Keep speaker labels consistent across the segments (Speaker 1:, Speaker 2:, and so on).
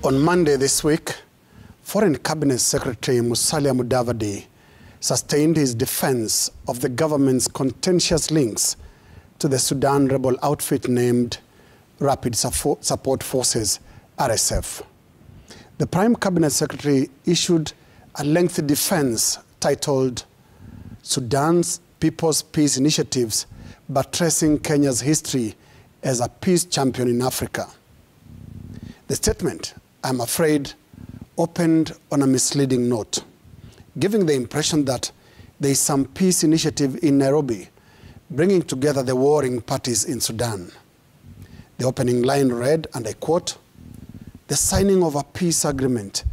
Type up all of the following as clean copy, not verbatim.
Speaker 1: On Monday this week, Foreign Cabinet Secretary Musalia Mudavadi sustained his defense of the government's contentious links to the Sudan rebel outfit named Rapid Support Forces, RSF. The Prime Cabinet Secretary issued a lengthy defense titled Sudan's People's Peace Initiatives, Buttressing Kenya's History as a Peace Champion in Africa. The statement, I'm afraid, opened on a misleading note, giving the impression that there is some peace initiative in Nairobi bringing together the warring parties in Sudan. The opening line read, and I quote, "The signing of a peace agreement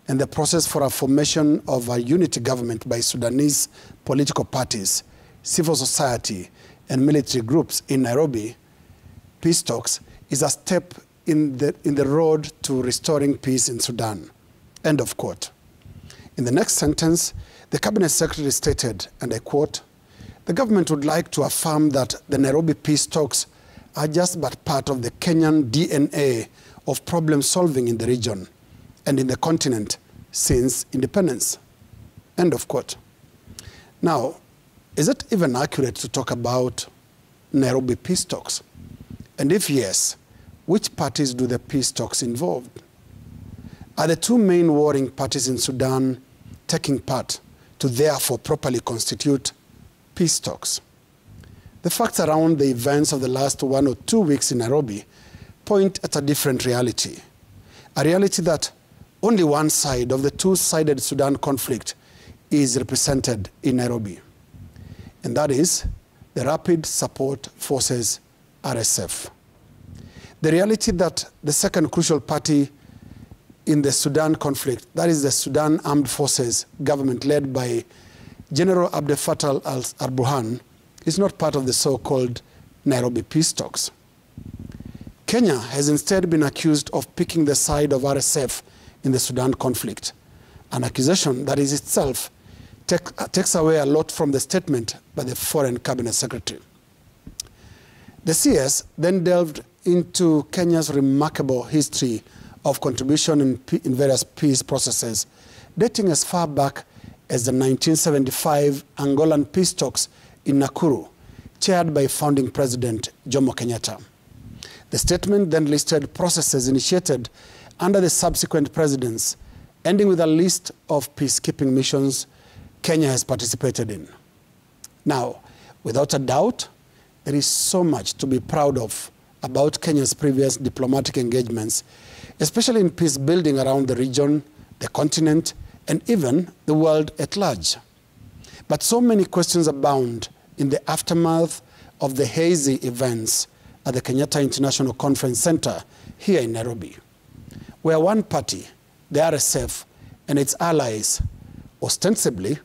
Speaker 1: and the process for a formation of a unity government by Sudanese political parties, civil society, and military groups in Nairobi, peace talks, is a step in the road to restoring peace in Sudan." End of quote. In the next sentence, the Cabinet Secretary stated, and I quote, "The government would like to affirm that the Nairobi peace talks are just but part of the Kenyan DNA of problem solving in the region and in the continent since independence." End of quote. Now, is it even accurate to talk about Nairobi peace talks? And if yes, which parties do the peace talks involve? Are the two main warring parties in Sudan taking part to therefore properly constitute peace talks? The facts around the events of the last 1 or 2 weeks in Nairobi point at a different reality, a reality that only one side of the two-sided Sudan conflict is represented in Nairobi, and that is the Rapid Support Forces, RSF. The reality that the second crucial party in the Sudan conflict, that is the Sudan Armed Forces government led by General Abdel Fattah al-Burhan, is not part of the so-called Nairobi peace talks. Kenya has instead been accused of picking the side of RSF in the Sudan conflict, an accusation that is itself takes away a lot from the statement by the Foreign Cabinet Secretary. The CS then delved into Kenya's remarkable history of contribution in various peace processes, dating as far back as the 1975 Angolan peace talks in Nakuru, chaired by founding President Jomo Kenyatta. The statement then listed processes initiated under the subsequent presidents, ending with a list of peacekeeping missions Kenya has participated in. Now, without a doubt, there is so much to be proud of about Kenya's previous diplomatic engagements, especially in peace building around the region, the continent, and even the world at large. But so many questions abound in the aftermath of the hazy events at the Kenyatta International Conference Center here in Nairobi, where one party, the RSF, and its allies ostensibly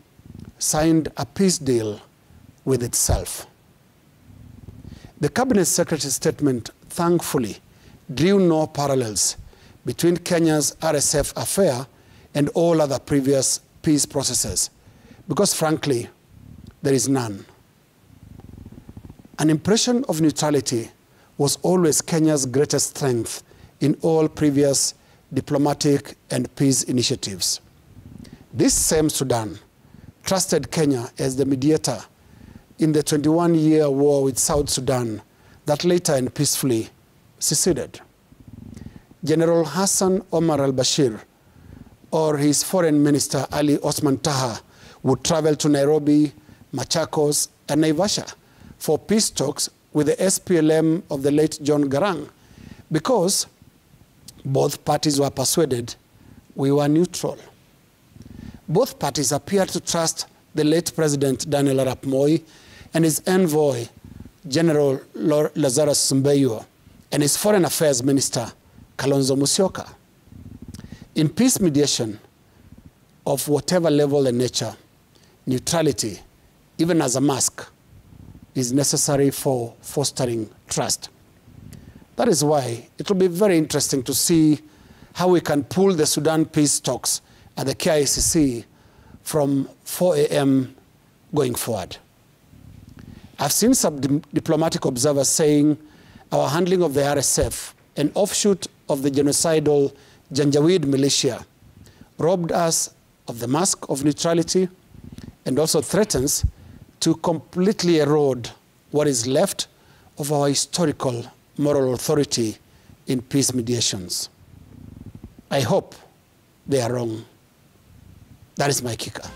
Speaker 1: signed a peace deal with itself. The Cabinet Secretary's statement, thankfully, drew no parallels between Kenya's RSF affair and all other previous peace processes, because frankly, there is none. An impression of neutrality was always Kenya's greatest strength in all previous diplomatic and peace initiatives. This same Sudan trusted Kenya as the mediator in the 21-year war with South Sudan that later and peacefully seceded. General Hassan Omar al-Bashir or his foreign minister Ali Osman Taha would travel to Nairobi, Machakos, and Naivasha for peace talks with the SPLM of the late John Garang, because both parties were persuaded we were neutral. Both parties appeared to trust the late President Daniel Arap Moi and his envoy, General Lazarus Mbeyo, and his Foreign Affairs Minister, Kalonzo Musyoka. In peace mediation of whatever level and nature, neutrality, even as a mask, is necessary for fostering trust. That is why it will be very interesting to see how we can pull the Sudan peace talks at the KICC from 4 a.m. going forward. I've seen some diplomatic observers saying our handling of the RSF, an offshoot of the genocidal Janjaweed militia, robbed us of the mask of neutrality and also threatens to completely erode what is left of our historical moral authority in peace mediations. I hope they are wrong. That is my kicker.